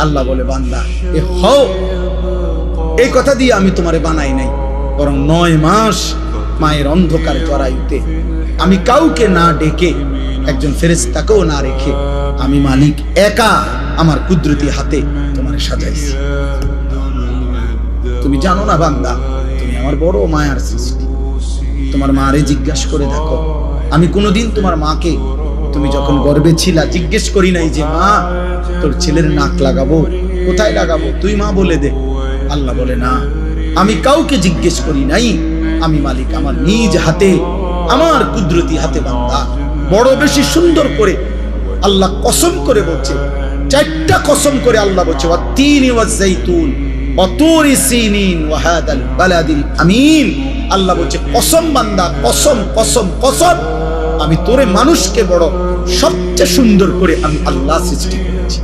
আল্লাহ বলে বান্দা এ হও, এই কথা দিয়ে আমি তোমারে বানাই নাই, বরং 9 মাস মায়ের অন্ধকার জরায়ুতে আমি কাউকে না ডেকে একজন ফেরেশতাকেও না রেখে আমি মালিক একা আমার কুদরতি হাতে তোমারে সাজাইছি। তুমি জানো না বান্দা, তুমি আমার বড় মায়ার সৃষ্টি। তোমার মারে জিজ্ঞাসা করে দেখো, আমি কোনোদিন তোমার মাকে তুমি যখন গর্ভে ছিলা জিজ্ঞেস করি নাই যে মা তোর ছেলের নাক লাগাবো, কোথায় লাগাবো, তুই মা বলে দে। আল্লাহ বলে না, আমি কাউকে জিজ্ঞেস করি নাই, আমি মালিক আমার নিজ হাতে আমার কুদরতি হাতে বান্দা। বড় বেশি সুন্দর করে আল্লাহ কসম করে বলছে, 4টা কসম করে আল্লাহ বলছে, ওয়াত-তিনি ওয়াজ-যাইতুন ওয়া তুরি সিনিন ওয়া হাদাল বালাদিল আমিন। আল্লাহ বলছে কসম বান্দা, কসম কসম কসম, আমি তোরে মানুষকে বড় সবচেয়ে সুন্দর করে আমি আল্লাহ সৃষ্টি করেছি।